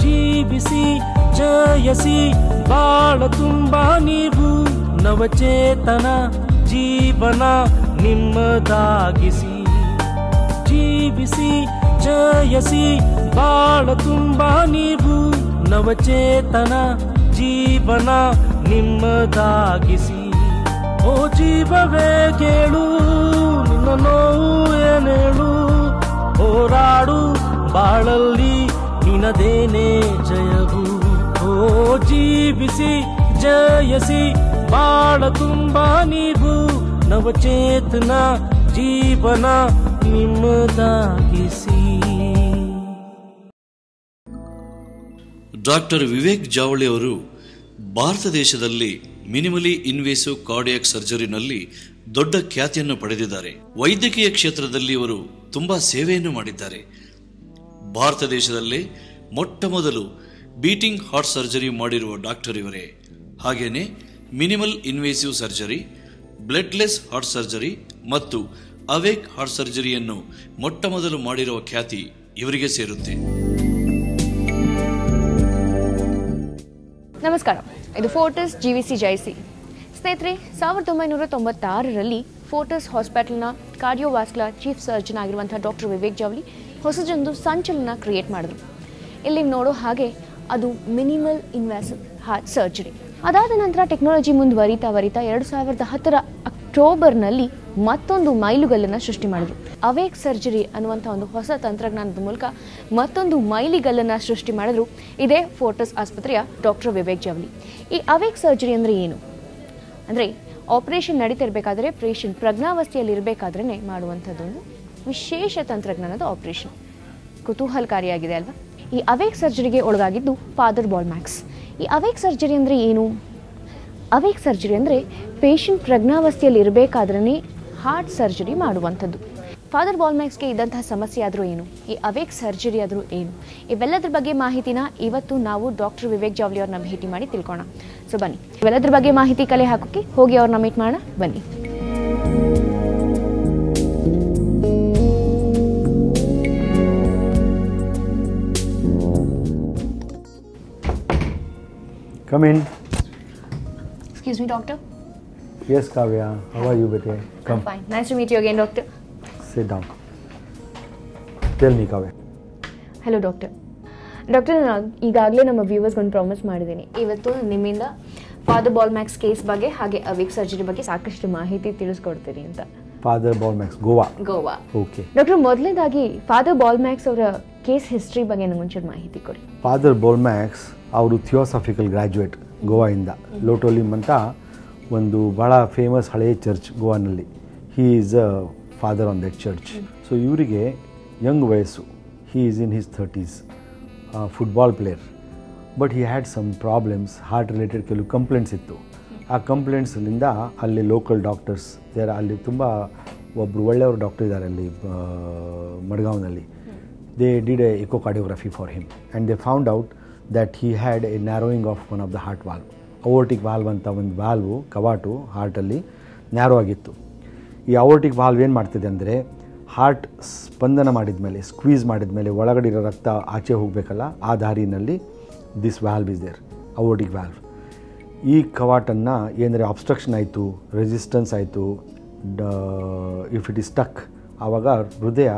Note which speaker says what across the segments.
Speaker 1: ಜೀವಿಸಿ ಜಯಸಿ ಬಾಳ ತುಂಬ ನೀವು ನವಚೇತನ ಜೀವನ ನಿಮ್ಮದಾಗಿಸಿ. ಜೀವಿಸಿ ಜಯಸಿ ಬಾಳ ತುಂಬ ನೀವು ನವಚೇತನ ಜೀವನ ನಿಮ್ಮದಾಗಿಸಿ. ಓ ಜೀವವೇ ಕೇಳು ನಿನ್ನ ನೋವು ಏನೇಳು, ಹೋರಾಡು ಬಾಳಲ್ಲಿ ನಿನದೇನೇ ಜಯವು. ಓ ಜೀವಿಸಿ ಜಯಸಿ ಬಾಳ ತುಂಬ ನೀವು ನವಚೇತನ ಜೀವನ ನಿಮ್ಮದಾಗಿಸಿ.
Speaker 2: ಡಾಕ್ಟರ್ ವಿವೇಕ್ ಜಾವಳಿ ಅವರು ಭಾರತ ದೇಶದಲ್ಲಿ ಮಿನಿಮಲಿ ಇನ್ವೇಸಿವ್ ಕಾರ್ಡಿಯಾಕ್ ಸರ್ಜರಿನಲ್ಲಿ ದೊಡ್ಡ ಖ್ಯಾತಿಯನ್ನು ಪಡೆದಿದ್ದಾರೆ. ವೈದ್ಯಕೀಯ ಕ್ಷೇತ್ರದಲ್ಲಿ ಇವರು ತುಂಬಾ ಸೇವೆಯನ್ನು ಮಾಡಿದ್ದಾರೆ. ಭಾರತ ದೇಶದಲ್ಲೇ ಮೊಟ್ಟ ಮೊದಲು ಬೀಟಿಂಗ್ ಹಾರ್ಟ್ ಸರ್ಜರಿ ಮಾಡಿರುವ ಡಾಕ್ಟರ್ ಇವರೇ. ಹಾಗೇನೆ minimal invasive surgery, bloodless heart surgery ಮತ್ತು ಅವೇಕ್ ಹಾರ್ಟ್ ಸರ್ಜರಿಯನ್ನು ಮೊಟ್ಟ ಮೊದಲು ಮಾಡಿರುವ ಖ್ಯಾತಿ ಇವರಿಗೆ ಸೇರುತ್ತೆ.
Speaker 3: ನಮಸ್ಕಾರ, ಇದು ಫೋರ್ಟಿಸ್ GVC ಜೈಸಿ. ಸ್ನೇಹಿತರೆ, 1996ರಲ್ಲಿ ಫೋರ್ಟಿಸ್ ಹಾಸ್ಪಿಟಲ್ನ ಕಾರ್ಡಿಯೋವಾಸ್ಕ್ಯುಲರ್ ಚೀಫ್ ಸರ್ಜನ್ ಆಗಿರುವಂಥ ಡಾಕ್ಟರ್ ವಿವೇಕ್ ಜಾವಳಿ ಹೊಸದೊಂದು ಸಂಚಲನ ಕ್ರಿಯೇಟ್ ಮಾಡಿದ್ರು. ಇಲ್ಲಿ ನೋಡೋ ಹಾಗೆ ಅದು ಮಿನಿಮಲ್ ಇನ್ವೇಸಿವ್ ಹಾರ್ಟ್ ಸರ್ಜರಿ. ಅದಾದ ನಂತರ ಟೆಕ್ನಾಲಜಿ ಮುಂದುವರಿತಾ 2010ರ ಅಕ್ಟೋಬರ್ನಲ್ಲಿ ಮತ್ತೊಂದು ಮೈಲುಗಲ್ಲನ್ನು ಸೃಷ್ಟಿ ಮಾಡಿದ್ರು. ಅವೇಕ್ ಸರ್ಜರಿ ಅನ್ನುವಂಥ ಒಂದು ಹೊಸ ತಂತ್ರಜ್ಞಾನದ ಮೂಲಕ ಮತ್ತೊಂದು ಮೈಲಿಗಲ್ಲನ್ನು ಸೃಷ್ಟಿ ಮಾಡಿದ್ರು ಇದೇ ಫೋರ್ಟಿಸ್ ಆಸ್ಪತ್ರೆಯ ಡಾಕ್ಟರ್ ವಿವೇಕ್ ಜಾವಳಿ. ಈ ಅವೇಕ್ ಸರ್ಜರಿ ಅಂದರೆ ಏನು ಅಂದರೆ, ಆಪರೇಷನ್ ನಡೀತಿರ್ಬೇಕಾದ್ರೆ ಪೇಷಂಟ್ ಪ್ರಜ್ಞಾವಸ್ಥೆಯಲ್ಲಿ ಇರಬೇಕಾದ್ರೆ ಮಾಡುವಂಥದ್ದೊಂದು ವಿಶೇಷ ತಂತ್ರಜ್ಞಾನದ ಆಪರೇಷನ್. ಕುತೂಹಲಕಾರಿಯಾಗಿದೆ ಅಲ್ವಾ? ಈ ಅವೇಕ್ ಸರ್ಜರಿಗೆ ಒಳಗಾಗಿದ್ದು ಫಾದರ್ ಬಾಲ್ ಮ್ಯಾಕ್ಸ್. ಈ ಅವೇಕ್ ಸರ್ಜರಿ ಅಂದರೆ ಏನು? ಅವೇಕ್ ಸರ್ಜರಿ ಅಂದರೆ ಪೇಷಂಟ್ ಪ್ರಜ್ಞಾವಸ್ಥೆಯಲ್ಲಿ ಇರಬೇಕಾದ್ರೆ ಹಾರ್ಟ್ ಸರ್ಜರಿ ಮಾಡುವಂಥದ್ದು. ಫಾದರ್ ಬಾಲ್ ಮ್ಯಾಕ್ಸ್ಗೆ ಇದ್ದಂತಹ ಸಮಸ್ಯೆ ಆದರೂ ಏನು, ಈ ಅವೇಕ್ ಸರ್ಜರಿ ಆದರೂ ಏನು, ಇವೆಲ್ಲದ್ರ ಬಗ್ಗೆ ಮಾಹಿತಿನ ಇವತ್ತು ನಾವು ಡಾಕ್ಟರ್ ವಿವೇಕ್ ಜಾವಳಿ ಅವ್ರನ್ನ ಭೇಟಿ ಮಾಡಿ ತಿಳ್ಕೋಣ. ಸೊ ಬನ್ನಿ, ಇವೆಲ್ಲದ್ರ ಬಗ್ಗೆ ಮಾಹಿತಿ ಕಲೆ ಹಾಕೋಕ್ಕೆ ಹೋಗಿ ಅವ್ರನ್ನ ಮೀಟ್ ಮಾಡೋಣ. ಬನ್ನಿ.
Speaker 4: Come in.
Speaker 3: Excuse me, doctor.
Speaker 4: Yes, Kavya. How are you, bete? Come.
Speaker 3: I'm fine. Nice to meet you again, doctor.
Speaker 4: Sit down. Tell me, Kavya.
Speaker 3: Hello, doctor. Doctor, ನಾನು ಈಗಾಗಲೇ ನಮ್ಮ ವ್ಯೂವರ್ಸ್ಗೆ ಒಂದು ಪ್ರಾಮಿಸ್ ಮಾಡಿದ್ದೀನಿ. ಇವತ್ತು ನಿಮ್ಮಿಂದ ಫಾದರ್ ಬಾಲ್ ಮ್ಯಾಕ್ಸ್ ಕೇಸ್ ಬಗ್ಗೆ ಹಾಗೆ ಅವೇಕ್ ಸರ್ಜರಿ ಬಗ್ಗೆ ಸಾಕಷ್ಟು ಮಾಹಿತಿ ತಿಳಿಸ್ಕೊಡ್ತೀರಿ ಅಂತ.
Speaker 4: ಫಾದರ್ ಬಾಲ್ ಮ್ಯಾಕ್ಸ್, ಗೋವಾ. ಓಕೆ
Speaker 3: ಡಾಕ್ಟರ್, ಮೊದಲನೇದಾಗಿ ಫಾದರ್ ಬಾಲ್ ಮ್ಯಾಕ್ಸ್ ಅವರ ಕೇಸ್ ಹಿಸ್ಟ್ರಿ ಬಗ್ಗೆ ನನಗೆ ಒಂಚೂರು ಮಾಹಿತಿ ಕೊಡಿ.
Speaker 4: ಫಾದರ್ ಬಾಲ್ ಮ್ಯಾಕ್ಸ್ ಅವರು ಥಿಯೋಸಾಫಿಕಲ್ ಗ್ರ್ಯಾಜುಯೇಟ್ ಗೋವಾಯಿಂದ. ಲೋಟೋಲಿಮ್ ಅಂತ ಒಂದು ಭಾಳ ಫೇಮಸ್ ಹಳೆಯ ಚರ್ಚ್ ಗೋವಾನಲ್ಲಿ. He is a father on that church. So ಇವರಿಗೆ ಯಂಗ್ ವಯಸ್ಸು, he is in his 30s, football player. But he had some problems, heart related ಕೆಲವು ಕಂಪ್ಲೇಂಟ್ಸ್ ಇತ್ತು. ಆ ಕಂಪ್ಲೇಂಟ್ಸ್ಲಿಂದ ಅಲ್ಲಿ ಲೋಕಲ್ ಡಾಕ್ಟರ್ಸ್ ಅಲ್ಲಿ ತುಂಬ ಒಬ್ಬರು ಒಳ್ಳೆಯವರು ಡಾಕ್ಟರ್ ಇದ್ದಾರೆ ಅಲ್ಲಿ ಮಡ್ಗಾವ್ನಲ್ಲಿ. They did a echocardiography for him and they found out that he had a narrowing of one of the heart valve. Aortic valve ಅಂತ ಒಂದು ವಾಲ್ವು, ಕವಾಟು ಹಾರ್ಟಲ್ಲಿ ನ್ಯಾರೋ ಆಗಿತ್ತು. ಈ ಅವೋರ್ಟಿಕ್ ವಾಲ್ವ್ ಏನು ಮಾಡ್ತಿದೆ ಅಂದರೆ, ಹಾರ್ಟ್ ಸ್ಪಂದನ ಮಾಡಿದ ಮೇಲೆ, ಸ್ಕ್ವೀಸ್ ಮಾಡಿದ ಮೇಲೆ ಒಳಗಡೆ ಇರೋ ರಕ್ತ ಆಚೆ ಹೋಗಬೇಕಲ್ಲ, ಆ ದಾರಿನಲ್ಲಿ this valve is there, aortic valve. ಈ ಕವಾಟನ್ನು ಏನಂದರೆ ಅಬ್ಸ್ಟ್ರಕ್ಷನ್ ಆಯಿತು, ರೆಸಿಸ್ಟೆನ್ಸ್ ಆಯಿತು, ಇಫ್ ಇಟ್ ಇಸ್ ಸ್ಟಕ್, ಆವಾಗ ಹೃದಯ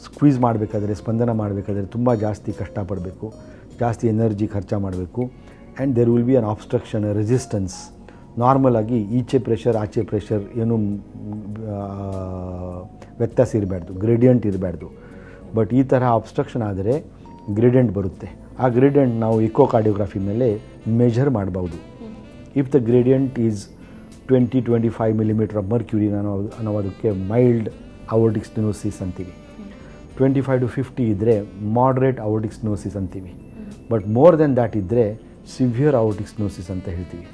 Speaker 4: ಸ್ಕ್ವೀಸ್ ಮಾಡಬೇಕಾದ್ರೆ, ಸ್ಪಂದನ ಮಾಡಬೇಕಾದ್ರೆ ತುಂಬ ಜಾಸ್ತಿ ಕಷ್ಟಪಡಬೇಕು, ಜಾಸ್ತಿ ಎನರ್ಜಿ ಖರ್ಚು ಮಾಡಬೇಕು. And there will be an obstruction, resistance. ನಾರ್ಮಲಾಗಿ ಈಚೆ ಪ್ರೆಷರ್ ಆಚೆ ಪ್ರೆಷರ್ ಏನು ವ್ಯತ್ಯಾಸ ಇರಬಾರ್ದು, ಗ್ರೇಡಿಯಂಟ್ ಇರಬಾರ್ದು. ಬಟ್ ಈ ಥರ ಅಬ್ಸ್ಟ್ರಕ್ಷನ್ ಆದರೆ ಗ್ರೇಡಿಯಂಟ್ ಬರುತ್ತೆ. ಆ ಗ್ರೇಡಿಯಂಟ್ ನಾವು ಇಕೋಕಾರ್ಡಿಯೋಗ್ರಫಿ ಮೇಲೆ ಮೆಜರ್ ಮಾಡ್ಬೋದು. If the gradient is 20-25 millimetre of mercury ನಾವು ಅದಕ್ಕೆ ಮೈಲ್ಡ್ ಅವೋರ್ಟಿಕ್ ಸ್ಟೆನೋಸಿಸ್ ಅಂತೀವಿ. 25 to 50 ಇದ್ದರೆ ಮಾಡ್ರೇಟ್ ಅವೋರ್ಟಿಕ್ ಸ್ಟೆನೋಸಿಸ್ ಅಂತೀವಿ. ಬಟ್ ಮೋರ್ ದೆನ್ ದ್ಯಾಟ್ ಇದ್ದರೆ ಸಿವಿಯರ್ ಅವೋರ್ಟಿಕ್ ಸ್ಟೆನೋಸಿಸ್ ಅಂತ ಹೇಳ್ತೀವಿ.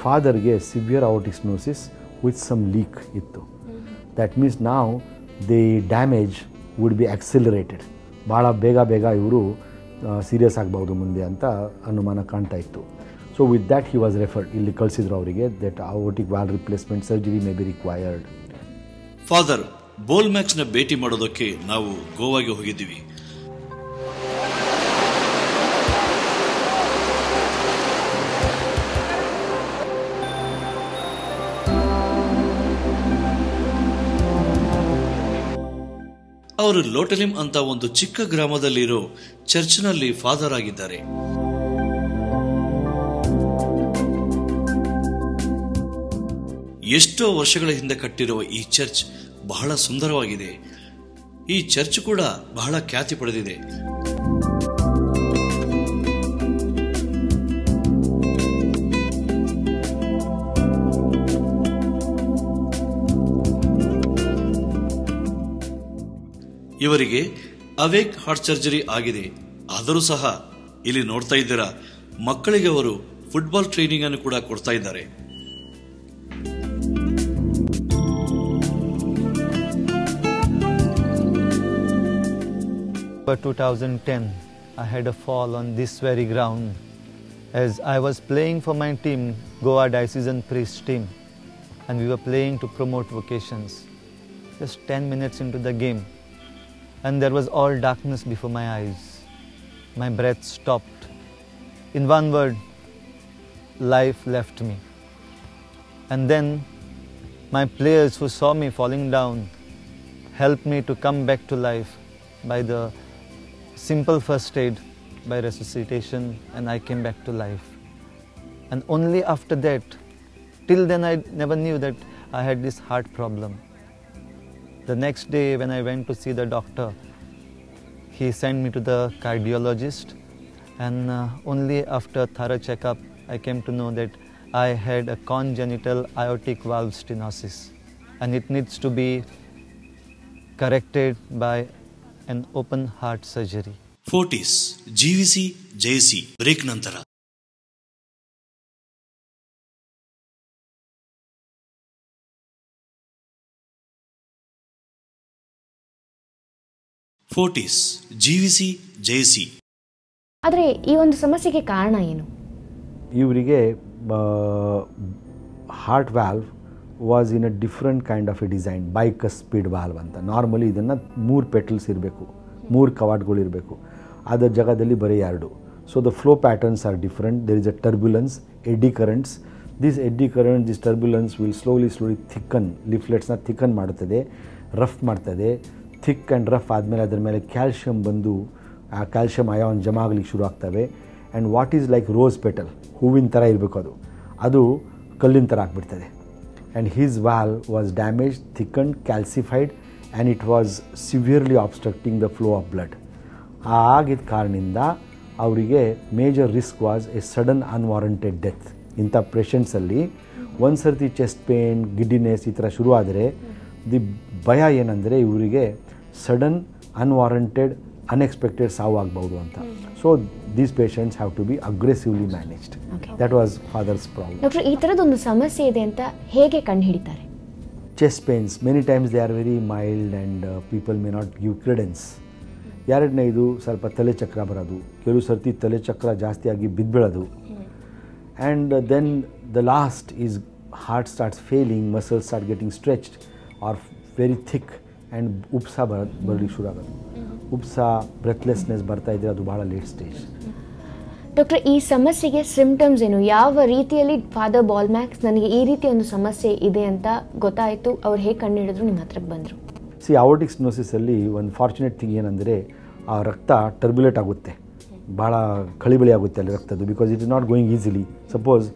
Speaker 4: ಫಾದರ್ಗೆ severe aortic stenosis with some leak ಇತ್ತು. ದ್ಯಾಟ್ ಮೀನ್ಸ್ ನಾವು the damage would be accelerated. ಭಾಳ ಬೇಗ ಇವರು ಸೀರಿಯಸ್ ಆಗ್ಬೋದು ಮುಂದೆ ಅಂತ ಅನುಮಾನ ಕಾಣ್ತಾ ಇತ್ತು. So with that he was referred, ಇಲ್ಲಿ ಕಳಿಸಿದ್ರು ಅವರಿಗೆ, that aortic valve replacement surgery may be required.
Speaker 2: Father ಬೋಲ್ಮ್ಯಾಕ್ಸ್ನ ಭೇಟಿ ಮಾಡೋದಕ್ಕೆ ನಾವು ಗೋವಾಗೆ ಹೋಗಿದ್ದೀವಿ. ಅವರು ಲೋಟಲಿಮ್ ಅಂತ ಒಂದು ಚಿಕ್ಕ ಗ್ರಾಮದಲ್ಲಿರೋ ಚರ್ಚ್ನಲ್ಲಿ ಫಾದರ್ ಆಗಿದ್ದಾರೆ. ಎಷ್ಟೋ ವರ್ಷಗಳ ಹಿಂದೆ ಕಟ್ಟಿರುವ ಈ ಚರ್ಚ್ ಬಹಳ ಸುಂದರವಾಗಿದೆ. ಈ ಚರ್ಚ್ ಕೂಡ ಬಹಳ ಖ್ಯಾತಿ ಪಡೆದಿದೆ. ಇವರಿಗೆ ಅವೇಕ್ ಹಾರ್ಟ್ ಸರ್ಜರಿ ಆಗಿದೆ. ಆದರೂ ಸಹ ಇಲ್ಲಿ ನೋಡ್ತಾ ಇದ್ದೀರಾ, ಮಕ್ಕಳಿಗೆ ಅವರು ಫುಟ್ಬಾಲ್ ಟ್ರೈನಿಂಗ್ ಅನ್ನು ಕೂಡ ಕೊಡ್ತಾ ಇದ್ದಾರೆ.
Speaker 5: For 2010, I had a fall on this very ground as I was playing for my team, Goa Diocesan Priest team, and we were playing to promote vocations. Just 10 minutes into the game, and there was all darkness before my eyes. My breath stopped. In one word, life left me. And then my players who saw me falling down helped me to come back to life by the simple first aid, by resuscitation, and I came back to life. And only after that, till then I never knew that I had this heart problem. The next day when I went to see the doctor, he sent me to the cardiologist, and only after thorough checkup I came to know that I had a congenital aortic valve stenosis, and it needs to be corrected by an open heart surgery.
Speaker 2: Fortis GVC JC break ನಂತರ Fortis GVC JC.
Speaker 3: ಆದರೆ ಈ ಒಂದು ಸಮಸ್ಯೆಗೆ ಕಾರಣ ಏನು?
Speaker 4: ಇವರಿಗೆ heart valve was in a different kind of a design, bicuspid valve ಅಂತ. Normally ಇದನ್ನು 3 ಪೆಟಲ್ಸ್ ಇರಬೇಕು, 3 ಕವಾಟ್ಗಳು ಇರಬೇಕು. ಅದರ ಜಾಗದಲ್ಲಿ ಬರೀ 2. So the flow patterns are different. There is a turbulence, eddy currents. This eddy current, this turbulence will slowly thicken, ಲಿಫ್ಲೆಟ್ಸ್ನ thicken ಮಾಡುತ್ತದೆ, rough ಮಾಡ್ತದೆ. ಥಿಕ್ ಆ್ಯಂಡ್ ರಫ್ ಆದಮೇಲೆ ಅದರ ಮೇಲೆ ಕ್ಯಾಲ್ಶಿಯಮ್ ಬಂದು ಆ ಕ್ಯಾಲ್ಶಿಯಮ್ ಅಯಾನ್ ಜಮಾ ಆಗಲಿಕ್ಕೆ ಶುರು ಆಗ್ತವೆ. And what is like rose petal, ಹೂವಿನ ಥರ ಇರಬೇಕು, ಅದು ಕಲ್ಲಿನ ಥರ ಆಗಿಬಿಡ್ತದೆ. And his valve was damage, thickened, calcified, and it was severely obstructing the flow of blood. ಆಗಿದ್ದ ಕಾರಣದಿಂದ ಅವರಿಗೆ major risk was a sudden unwarranted death. ಇಂಥ ಪೇಷಂಟ್ಸಲ್ಲಿ ಒಂದು ಸರ್ತಿ ಚೆಸ್ಟ್ ಪೇನ್, ಗಿಡ್ಡಿನೆಸ್ ಈ ಥರ ಶುರು ಆದರೆ ದಿ ಭಯ ಏನಂದರೆ ಇವರಿಗೆ ಸಡನ್ ಅನ್ವಾರಂಟೆಡ್ ಅನ್ಎಕ್ಸ್ಪೆಕ್ಟೆಡ್ ಸಾವು ಆಗ್ಬೋದು ಅಂತ. So these patients have to be aggressively managed. That was Father's problem.
Speaker 3: Doctor, ಈ ಥರದೊಂದು ಸಮಸ್ಯೆ ಇದೆ ಅಂತ ಹೇಗೆ ಕಂಡುಹಿಡಿತಾರೆ?
Speaker 4: Chest pains many times they are very mild and people may not give credence. ಎರಡನೇದು ಸ್ವಲ್ಪ ತಲೆ ಚಕ್ರ ಬರೋದು, ಕೆಲವು ಸರ್ತಿ ತಲೆ ಚಕ್ರ ಜಾಸ್ತಿಯಾಗಿ ಬಿದ್ದುಬೀಳೋದು. And then the last is heart starts failing, muscles start getting stretched or very thick, and ಉಪ್ಸ ಬರಲಿಕ್ಕೆ ಶುರು ಆಗೋದು. ಉಪ್ಸ, ಬ್ರೆತ್ಲೆಸ್ನೆಸ್ ಬರ್ತಾ ಇದ್ದರೆ ಅದು ಭಾಳ ಲೇಟ್ ಸ್ಟೇಜ್.
Speaker 3: ಡಾಕ್ಟರ್, ಈ ಸಮಸ್ಯೆಗೆ ಸಿಂಪ್ಟಮ್ಸ್ ಏನು? ಯಾವ ರೀತಿಯಲ್ಲಿ ಫಾದರ್ ಬೋಲ್ಮ್ಯಾಕ್ಸ್ ನನಗೆ ಈ ರೀತಿಯ ಒಂದು ಸಮಸ್ಯೆ ಇದೆ ಅಂತ ಗೊತ್ತಾಯಿತು, ಅವ್ರು ಹೇಗೆ ಕಂಡುಹಿಡಿದ್ರು, ನಿಮ್ಮ ಹತ್ರಕ್ಕೆ ಬಂದರು?
Speaker 4: ಅಯೋರ್ಟಿಕ್ ಸ್ಟೆನೋಸಿಸಲ್ಲಿ ಒಂದು ಫಾರ್ಚುನೇಟ್ ಥಿಂಗ್ ಏನಂದರೆ ಆ ರಕ್ತ ಟರ್ಬ್ಯುಲೇಟ್ ಆಗುತ್ತೆ, ಭಾಳ ಕಳಿಬಳಿ ಆಗುತ್ತೆ ಅಲ್ಲಿ ರಕ್ತದ್ದು, because it is not going easily. Suppose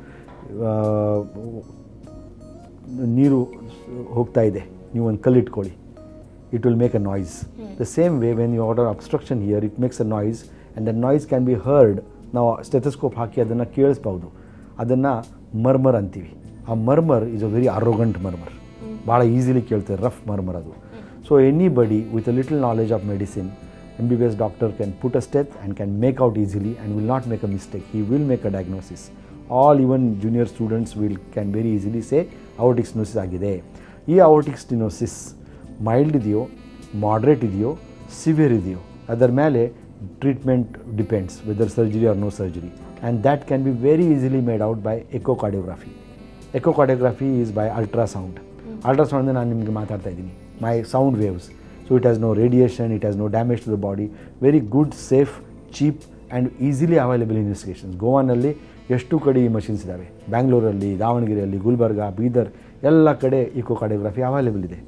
Speaker 4: ನೀರು ಹೋಗ್ತಾ ಇದೆ, ನೀವು ಒಂದು ಕಲ್ಲಿಟ್ಕೊಳ್ಳಿ, it will make a noise. The same way when you order obstruction here, it makes a noise, and the noise can be heard. ನಾವು ಸ್ಟೆಥೋಸ್ಕೋಪ್ ಹಾಕಿ ಅದನ್ನು ಕೇಳಿಸ್ಬೋದು, ಅದನ್ನು murmur ಅಂತೀವಿ. ಆ murmur is a very ಅರೋಗಂಟ್ murmur, ಭಾಳ ಈಸಿಲಿ ಕೇಳ್ತಾರೆ, rough murmur ಅದು. So anybody with a little knowledge of medicine, MBBS doctor can put a steth and can make out easily and will not make a mistake. He will make a diagnosis. All even junior students can very easily say aortic stenosis ಆಗಿದೆ. ಈ aortic stenosis mild ಇದೆಯೋ, moderate ಇದೆಯೋ, severe ಇದೆಯೋ, ಅದರ ಮೇಲೆ treatment depends whether surgery or no surgery, and that can be very easily made out by echocardiography. Echocardiography is by ultrasound. Ultrasound ನಾನು ನಿಮಗೆ ಮಾತಾಡ್ತಾ ಇದ್ದೀನಿ, by sound waves. So it has no radiation, it has no damage to the body. Very good, safe, cheap and easily available investigations. ಗೋವಾನಲ್ಲಿ ಎಷ್ಟು ಕಡೆ ಈ machines ಇದ್ದಾವೆ. ಬ್ಯಾಂಗ್ಳೂರಲ್ಲಿ, ದಾವಣಗೆರೆಯಲ್ಲಿ, ಗುಲ್ಬರ್ಗ, ಬೀದರ್ ಎಲ್ಲ ಕಡೆ ಇಕೋಕಾರ್ಡಿಯೋಗ್ರಫಿ ಅವೈಲೇಬಲ್ ಇದೆ.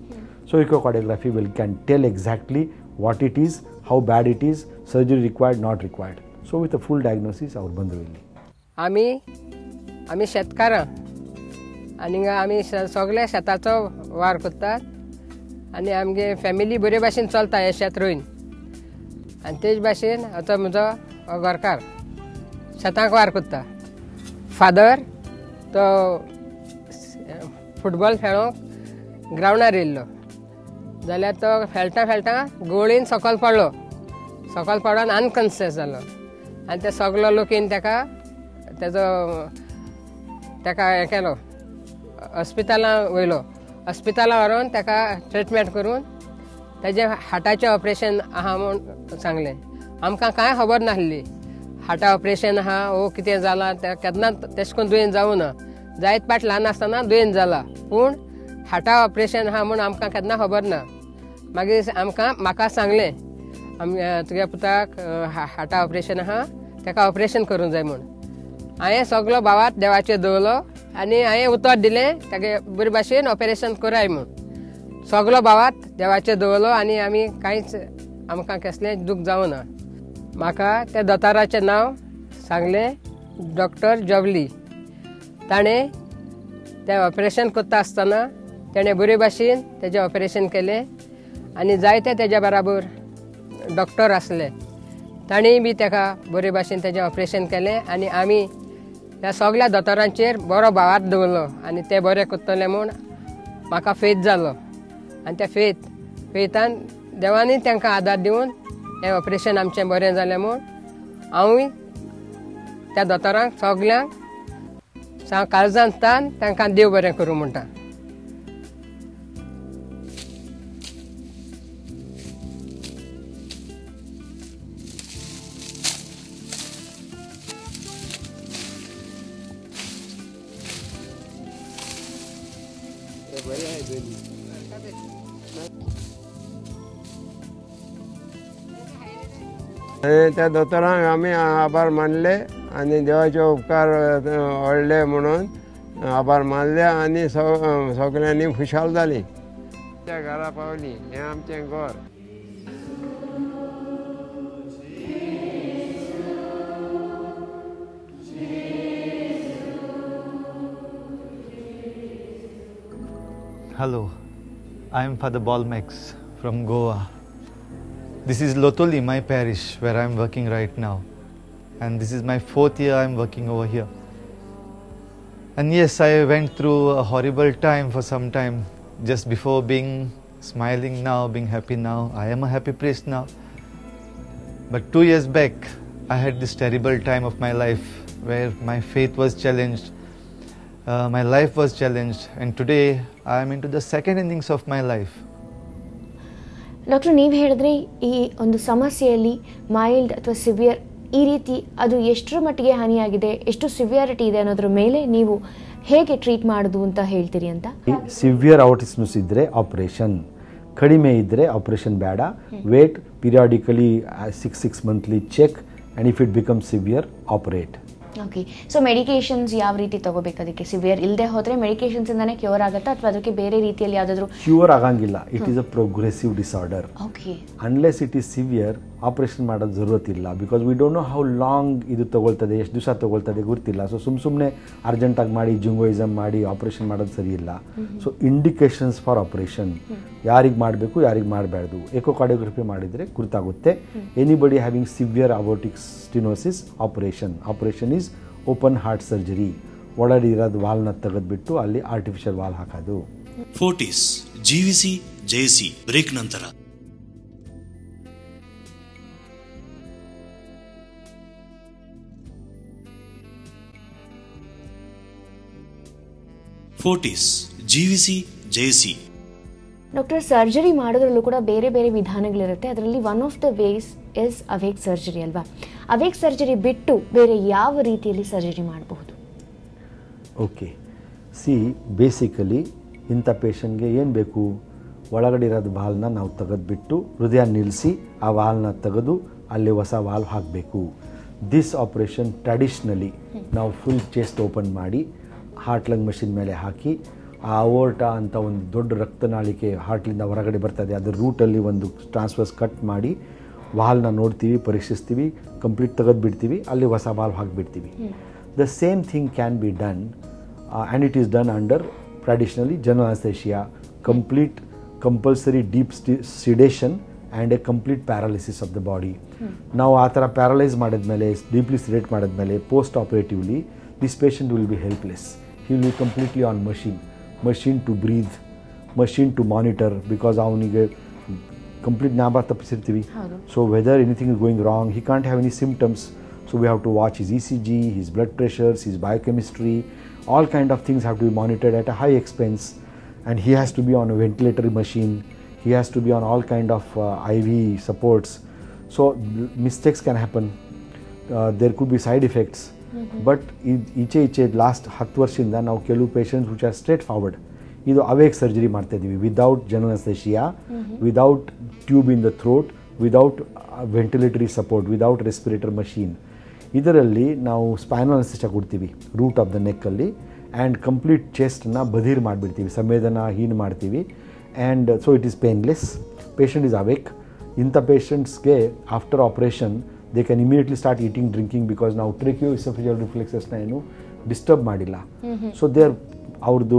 Speaker 4: So echocardiography can tell exactly what it is, how bad it is, surgery required, not required. So with a full diagnosis ಅವ್ರು ಬಂದರು ಇಲ್ಲಿ.
Speaker 6: आम्ही शेतकार आनी आमी सगळे शेताचो वार करतात आनी आमगे फॅमिली बरे भाशेन चलता हे शेत रोवन. आनी तेच भाशेन आतां म्हजो घरकार शेतांक वार करता. फादर तो फुटबॉल खेळोंक ग्रावंडार येयल्लो जाल्यार तो खेळटा गोळीन सकयल पडून अनकॉन्शियस जालो. आनी ते सगलो लोक येवन ताका हें केलो, हॉस्पिटलां वयलो. हॉस्पिटलां व्हरोन ताका ट्रिटमेंट करून ताजें हार्टाचें ऑपरेशन आहा म्हूण सांगलें. आमकां कांय खबर नासली हार्टा ऑपरेशन आहा वो कितें जालां. केन्ना तेश कोन्न दुयेंत जावं ना. जायत पाट ल्हान आसतना दुयेंत जाला, पूण हार्टा ऑपरेशन आहा म्हूण आमकां केन्ना खबर ना. मागीर म्हाका सांगलें तुगे पुताक हार्टा ऑपरेशन आहा, ताका ऑपरेशन करूंक जाय म्हूण. हांवें सगलो भावात देवाचेर दवरलो आनी हांवें उतर दिलें तागे बरे भाशेन ऑपरेशन कराय म्हूण. सगलो भावात देवाचेर दवरलो आनी आमी कांयच आमकां कसलें दूख जावं ना. म्हाका त्या दोतोराचें नांव सांगलें डॉक्टर जवली. ताणें तें ऑपरेशन करता आसतना ताणें बरे भाशेन तेजें ऑपरेशन केलें आनी जायते तेज्या बराबर डॉक्टर आसले. ताणें बी ताका बरे भाशेन तेजें ऑपरेशन केलें आनी आमी त्या सगळ्या दोतोरांचेर बरो भावार्थ दवरलो आनी ते बरें करतले म्हूण म्हाका फेथ जालो. आनी त्या फेथान देवानी तांकां आदार दिवन हें ऑपरेशन आमचें बरें जालें म्हूण हांवूय त्या दोतोरांक सगल्यांक काळजांतान तांकां देव बरें करूं म्हणटा.
Speaker 7: आनी त्या दोतोरांक आमी आभार मानले आनी देवाचे उपकार व्हडले म्हणून आभार मानले आनी सगळ्यांनी खुशाल जाली. त्या घरा पावली. हें आमचें घर.
Speaker 5: Hello, I am Father Balmex from Goa. This is Lotoli, my parish, where I am working right now. And this is my 4th year I am working over here. And yes, I went through a horrible time for some time, just before being smiling now, being happy now. I am a happy priest now. But 2 years back, I had this terrible time of my life where my faith was challenged. My life was challenged, and today I am into the second innings of my life.
Speaker 3: Doctor, ನೀವು ಹೇಳಿದ್ರೆ ಈ ಒಂದು ಸಮಸ್ಯೆಯಲ್ಲಿ mild ಅಥವಾ severe ಈ ರೀತಿ ಅದು ಎಷ್ಟರ ಮಟ್ಟಿಗೆ ಹಾನಿಯಾಗಿದೆ, ಎಷ್ಟು ಸಿವಿಯಾರಿಟಿ ಇದೆ ಅನ್ನೋದ್ರ ಮೇಲೆ ನೀವು ಹೇಗೆ ಟ್ರೀಟ್ ಮಾಡೋದು ಅಂತ ಹೇಳ್ತೀರಿ ಅಂತ.
Speaker 4: ಸಿವಿಯರ್ ಔಟಿಸ್ಮಸ್ ಇದ್ದರೆ ಆಪರೇಷನ್, ಕಡಿಮೆ ಇದ್ದರೆ ಆಪರೇಷನ್ ಬೇಡ. Wait periodically 6 monthly check and if it become severe operate.
Speaker 3: Okay, so medications ಯಾವ ರೀತಿ ತಗೋಬೇಕು? ಅದಕ್ಕೆ ಸಿವಿಯರ್ ಇಲ್ಲದೆ ಹೋದರೆ ಮೆಡಿಕೇಶನ್ಸ್ ಇಂದಾನೆ ಕ್ಯೂರ್ ಆಗುತ್ತಾ ಅಥವಾ ಅದಕ್ಕೆ ಬೇರೆ ರೀತಿಯಲ್ಲಿ ಯಾವುದಾದ್ರೂ?
Speaker 4: ಕ್ಯೂರ್ ಆಗಂಗಿಲ್ಲ. It is a progressive disorder.
Speaker 3: Okay,
Speaker 4: unless it is severe operation ಮಾಡೋದು ಜರೂರತ್ತಿಲ್ಲ. Because we don't know how long ಇದು ತೊಗೊಳ್ತದೆ, ಎಷ್ಟು ದಿವಸ ತೊಗೊಳ್ತದೆ ಗೊತ್ತಿಲ್ಲ. ಸೊ ಸುಮ್ಮನೆ ಅರ್ಜೆಂಟಾಗಿ ಮಾಡಿ ಜಿಂಗೋಯಿಸಮ್ ಮಾಡಿ ಆಪರೇಷನ್ ಮಾಡೋದು ಸರಿ ಇಲ್ಲ. ಸೊ ಇಂಡಿಕೇಶನ್ಸ್ ಫಾರ್ ಆಪರೇಷನ್ ಯಾರಿಗೆ ಮಾಡಬೇಕು ಯಾರಿಗೆ ಮಾಡಬಾರ್ದು ಎಕೋಕಾರ್ಡಿಯೋಗ್ರಫಿ ಮಾಡಿದರೆ ಗುರ್ತಾಗುತ್ತೆ. Anybody having severe aortic stenosis operation is open heart surgery. ಒಳಗಡೆ ಇರೋದು ವಾಲ್ನ ತೆಗೆದ್ಬಿಟ್ಟು ಅಲ್ಲಿ ಆರ್ಟಿಫಿಷಿಯಲ್ ವಾಲ್ ಹಾಕೋದು.
Speaker 2: ಫೋರ್ಟಿಸ್ ಜೀವಿಸಿ ಜಯಿಸಿ ಬ್ರೇಕ್ ನಂತರ ಫೋರ್ಟಿಸ್ ಜೀವಿಸಿ ಜಯಿಸಿ.
Speaker 3: ಡಾಕ್ಟರ್, ಸರ್ಜರಿ ಮಾಡೋದ್ರಲ್ಲೂ ಕೂಡ ಬೇರೆ ಬೇರೆ ವಿಧಾನಗಳಿರುತ್ತೆ. ಅದರಲ್ಲಿ one of the ways is awake surgery ಅಲ್ವಾ? ಅವೇಕ್ ಸರ್ಜರಿ ಬಿಟ್ಟು ಬೇರೆ ಯಾವ ರೀತಿಯಲ್ಲಿ ಸರ್ಜರಿ ಮಾಡಬಹುದು?
Speaker 4: ಓಕೆ, ಸಿ ಬೇಸಿಕಲಿ ಇಂಥ ಪೇಷಂಟ್ಗೆ ಏನು ಬೇಕು, ಒಳಗಡೆ ಇರೋದು ವಾಲ್ನ ನಾವು ತೆಗೆದುಬಿಟ್ಟು ಹೃದಯ ನಿಲ್ಲಿಸಿ ಆ ವಾಲ್ನ ತೆಗೆದು ಅಲ್ಲಿ ಹೊಸ ವಾಲ್ವ್ ಹಾಕಬೇಕು. ದಿಸ್ ಆಪ್ರೇಷನ್ ಟ್ರೆಡಿಷ್ನಲಿ ನಾವು ಫುಲ್ ಚೆಸ್ಟ್ ಓಪನ್ ಮಾಡಿ ಹಾರ್ಟ್ ಲಂಗ್ ಮಷಿನ್ ಮೇಲೆ ಹಾಕಿ ಆ ಅವೋರ್ಟಾ ಅಂತ ಒಂದು ದೊಡ್ಡ ರಕ್ತನಾಳಿಕೆ ಹಾರ್ಟ್ಲಿಂದ ಹೊರಗಡೆ ಬರ್ತದೆ, ಅದರ ರೂಟಲ್ಲಿ ಒಂದು ಟ್ರಾನ್ಸ್ಫರ್ಸ್ ಕಟ್ ಮಾಡಿ ವಾಲ್ನ ನೋಡ್ತೀವಿ, ಪರೀಕ್ಷಿಸ್ತೀವಿ, ಕಂಪ್ಲೀಟ್ ತೆಗೆದುಬಿಡ್ತೀವಿ, ಅಲ್ಲಿ ಹೊಸ ವಾಲ್ವ್ ಹಾಕಿಬಿಡ್ತೀವಿ. The same thing can be done and it is done under traditionally general anaesthesia, complete compulsory deep sedation and a complete paralysis of the body. ನಾವು ಆ ಥರ ಪ್ಯಾರಲೈಸ್ ಮಾಡಿದ್ಮೇಲೆ, ಡೀಪ್ಲಿ ಸಿಡೇಟ್ ಮಾಡಿದ್ಮೇಲೆ post operatively this patient will be helpless. He will be completely on machine to breathe, machine to monitor, because ಅವನಿಗೆ complete ಜ್ಞಾಪಕ ತಪ್ಪಿಸಿರ್ತೀವಿ. So whether anything is going wrong, he can't have any symptoms. So we have to watch his ECG, his blood pressures, his biochemistry, all kind of things have to be monitored at a high expense, and he has to be on a ventilatory machine, he has to be on all kind of IV supports. So mistakes can happen, there could be side effects, but ಈಚೆ last 10 ವರ್ಷದಿಂದ ನಾವು ಕೆಲವು patients which are straightforward, ಇದು awake surgery ಮಾಡ್ತಾ ಇದ್ದೀವಿ, without general anaesthesia, without tube in the throat, without ventilatory support, without respirator machine. ಇದರಲ್ಲಿ ನಾವು spinal anaesthesia ಕೊಡ್ತೀವಿ ರೂಟ್ ಆಫ್ ದ ನೆಕ್ಕಲ್ಲಿ, ಆ್ಯಂಡ್ ಕಂಪ್ಲೀಟ್ ಚೆಸ್ಟನ್ನ ಬಧೀರ್ ಮಾಡಿಬಿಡ್ತೀವಿ, ಸಂವೇದನಾಹೀನ ಮಾಡ್ತೀವಿ, and so it is painless, patient is awake. ಇಂಥ ಪೇಷಂಟ್ಸ್ಗೆ after operation they can immediately start eating, drinking, because ನಾವು ಟ್ರೆಕ್ಯೋಇಸೋಫೇಜಿಯಲ್ ರಿಫ್ಲೆಕ್ಸಸ್ನ ಏನು ಡಿಸ್ಟರ್ಬ್ ಮಾಡಿಲ್ಲ. ಸೊ ದೇರ್ ಅವ್ರದ್ದು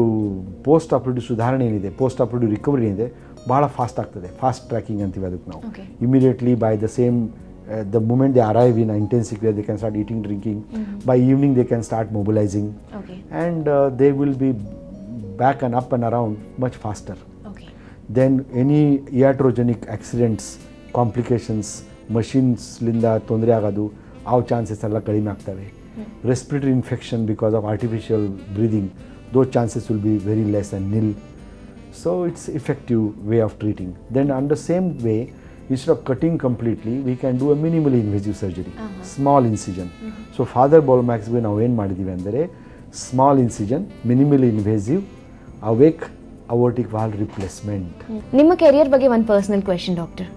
Speaker 4: ಪೋಸ್ಟ್ ಆಪರೇಟಿವ್ ಸುಧಾರಣೆ ಏನಿದೆ, ಪೋಸ್ಟ್ ಆಪರೇಟಿವ್ ರಿಕವರಿ ಏನಿದೆ, ಭಾಳ ಫಾಸ್ಟ್ ಆಗ್ತದೆ. ಫಾಸ್ಟ್ ಟ್ರ್ಯಾಕಿಂಗ್ ಅಂತೀವಿ ಅದಕ್ಕೆ ನಾವು. Immediately by the same the moment they arrive in intensive care, they can start eating, drinking. By evening they can start mobilizing, and they will be back and up and around much faster. Then any iatrogenic accidents, complications, machines linda tondre agadu aw chances alla kadime agtave. Respiratory infection because of artificial breathing, those chances will be very less and nil. So it's effective way of treating. Then on the same way, instead of cutting completely, we can do a minimally invasive surgery, small incision. So father ball max ಗೆ ನಾವು ಏನು ಮಾಡಿದ್ದೀವಿ ಅಂದರೆ small incision, minimally invasive, awake aortic valve replacement.
Speaker 3: ನಿಮ್ಮ career ಬಗ್ಗೆ ಒಂದು personal question doctor.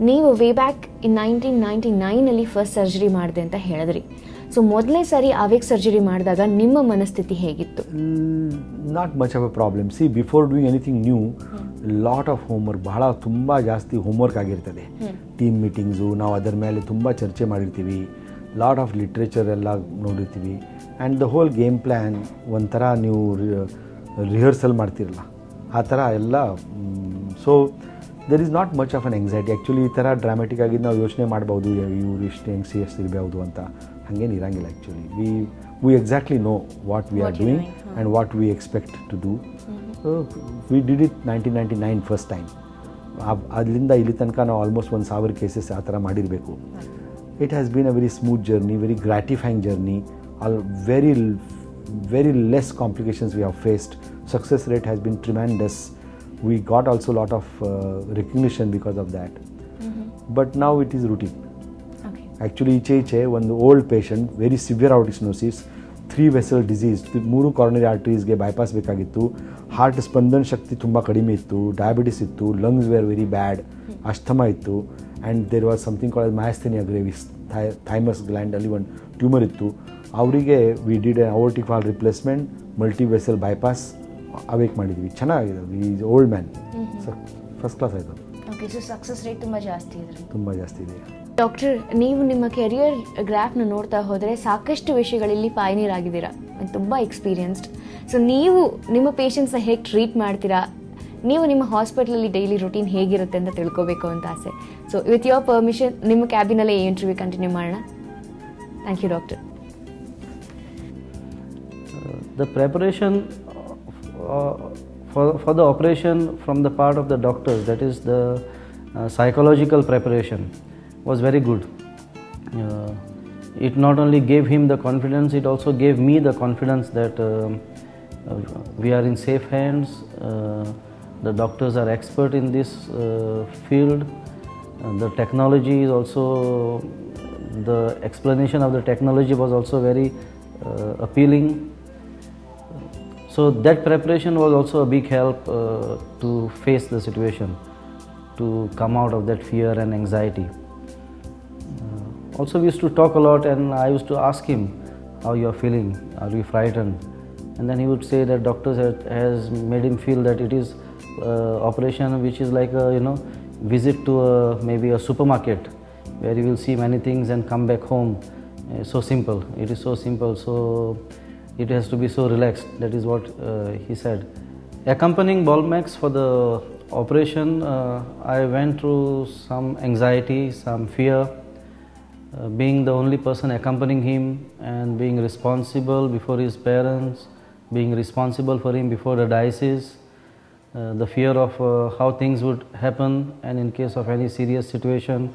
Speaker 3: ನೀವು way back in 1999 first surgery ಮಾಡಿದೆ ಅಂತ ಹೇಳಿದ್ರಿ. ಸೊ ಮೊದಲನೇ ಸಾರಿ ಅವೇಕ್ ಸರ್ಜರಿ ಮಾಡಿದಾಗ ನಿಮ್ಮ ಮನಸ್ಥಿತಿ ಹೇಗಿತ್ತು?
Speaker 4: Not much of A problem. C, before doing anything new, lot of homework, ಬಹಳ ತುಂಬ ಜಾಸ್ತಿ ಹೋಮ್ವರ್ಕ್ ಆಗಿರ್ತದೆ. ಟೀಮ್ ಮೀಟಿಂಗ್ಸು, ನಾವು ಅದರ ಮೇಲೆ ತುಂಬ ಚರ್ಚೆ ಮಾಡಿರ್ತೀವಿ, ಲಾಟ್ ಆಫ್ ಲಿಟ್ರೇಚರ್ ಎಲ್ಲ ನೋಡಿರ್ತೀವಿ, and the whole game plan ಒಂಥರ ನೀವು ರಿಹರ್ಸಲ್ ಮಾಡ್ತಿರಲ್ಲ ಆ ಥರ ಎಲ್ಲ. So there is not much of an anxiety. Actually ಈ ಥರ ಡ್ರಾಮೆಟಿಕ್ ಆಗಿ ನಾವು ಯೋಚನೆ ಮಾಡ್ಬೋದು, ಇವ್ರು ಇಷ್ಟು anxious ಇರಬಹುದು ಅಂತ. ಹಾಗೇನು ಇರೋಂಗಿಲ್ಲ. Actually we exactly know what we are doing and what we expect to do. We did it 1999 first time. ಅಲ್ಲಿಂದ ಇಲ್ಲಿ ತನಕ ನಾವು ಆಲ್ಮೋಸ್ಟ್ 1000 ಕೇಸಸ್ ಆ ಥರ ಮಾಡಿರಬೇಕು. It has been a very smooth journey, very gratifying journey, very less complications we have faced. Success rate has been tremendous. We got also a lot of recognition because of that. But now it is routine. Actually ಈಚೆ ಒಂದು old patient, very severe artery stenosis, 3 vessel disease, 3 coronary arteriesಗೆ bypass ಬೇಕಾಗಿತ್ತು, heart ಸ್ಪಂದನ ಶಕ್ತಿ ತುಂಬ ಕಡಿಮೆ ಇತ್ತು, diabetes ಇತ್ತು, lungs were very bad, asthma ಇತ್ತು, and there was something called myasthenia gravis, thymus ಗ್ಲ್ಯಾಂಡಲ್ಲಿ ಒಂದು ಟ್ಯೂಮರ್ ಇತ್ತು. ಅವರಿಗೆ we did an aortic valve replacement, multi vessel bypass, awake ಮಾಡಿದ್ವಿ. ಚೆನ್ನಾಗಿದೆ. Is old man, first class ಆಯಿತು.
Speaker 3: ಓಕೆ, ಸೊ ಸಕ್ಸಸ್ ರೇಟ್ ತುಂಬ ಜಾಸ್ತಿ ಇದೆ.
Speaker 4: ತುಂಬ ಜಾಸ್ತಿ ಇದೆ.
Speaker 3: ಡಾಕ್ಟರ್, ನೀವು ನಿಮ್ಮ ಕೆರಿಯರ್ ಗ್ರಾಫ್ನ ನೋಡ್ತಾ ಹೋದರೆ ಸಾಕಷ್ಟು ವಿಷಯಗಳಲ್ಲಿ ಪಾಯನೀರ್ ಆಗಿದ್ದೀರಾ, ತುಂಬ ಎಕ್ಸ್ಪೀರಿಯನ್ಸ್ಡ್. ಸೊ ನೀವು ನಿಮ್ಮ ಪೇಷಂಟ್ಸ್ನ ಹೇಗೆ ಟ್ರೀಟ್ ಮಾಡ್ತೀರಾ, ನೀವು ನಿಮ್ಮ ಹಾಸ್ಪಿಟಲಲ್ಲಿ ಡೈಲಿ ರೂಟೀನ್ ಹೇಗಿರುತ್ತೆ ಅಂತ ತಿಳ್ಕೋಬೇಕು ಅಂತ ಆಸೆ. ಸೊ ವಿತ್ ಯುವರ್ ಪರ್ಮಿಷನ್ ನಿಮ್ಮ ಕ್ಯಾಬಿನಲ್ಲೇ ಈ ಇಂಟರ್ವ್ಯೂ ಕಂಟಿನ್ಯೂ ಮಾಡೋಣ. Thank you doctor.
Speaker 1: The preparation for the operation from the part of the doctors, that is the psychological preparation, was very good. It not only gave him the confidence, it also gave me the confidence that we are in safe hands. The doctors are expert in this field. The technology is also, the explanation of the technology was also very appealing. So that preparation was also a big help to face the situation, to come out of that fear and anxiety. Also we used to talk a lot, and I used to ask him, how you are feeling, are you frightened? And then he would say that doctors has made him feel that it is operation which is like a visit to maybe a supermarket where you will see many things and come back home. So simple, it is so simple, so it has to be so relaxed. That is what he said. Accompanying Bolmax for the operation, I went through some anxiety, some fear, being the only person accompanying him and being responsible before his parents, being responsible for him before the diocese, the fear of how things would happen, and in case of any serious situation,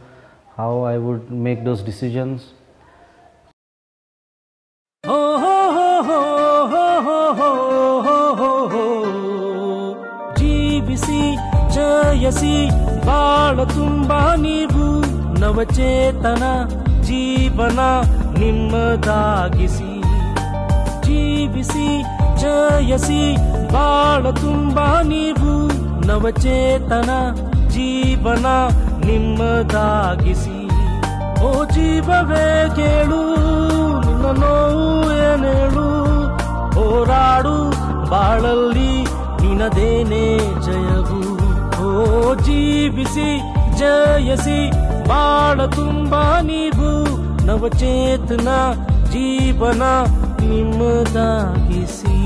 Speaker 1: how I would make those decisions.
Speaker 8: ಜೀವಿಸಿ Jayasi ಬಾಳ ತುಂಬಾ ನೀವು ನವಚೇತನ ಜೀವನ ನಿಮ್ಮದಾಗಿಸಿ ಜೀವಿಸಿ ಜಯಸಿ ಬಾಳ ತುಂಬಾ ನೀವು ನವಚೇತನ ಜೀವನ ನಿಮ್ಮದಾಗಿಸಿ ಓ ಜೀವವೇ ಕೇಳು ನಿನ್ನ ನೋವು ಏನೇಳು ಹೋರಾಡು ಬಾಳಲ್ಲಿ ನಿನದೇನೇ ಜಯವು ಓ ಜೀವಿಸಿ ಜಯಸಿ ಬಾಳ ತುಂಬಾ ನೀವು ನವಚೇತನ ಜೀವನ ನಿಮ್ಮದಾಗಿಸಿ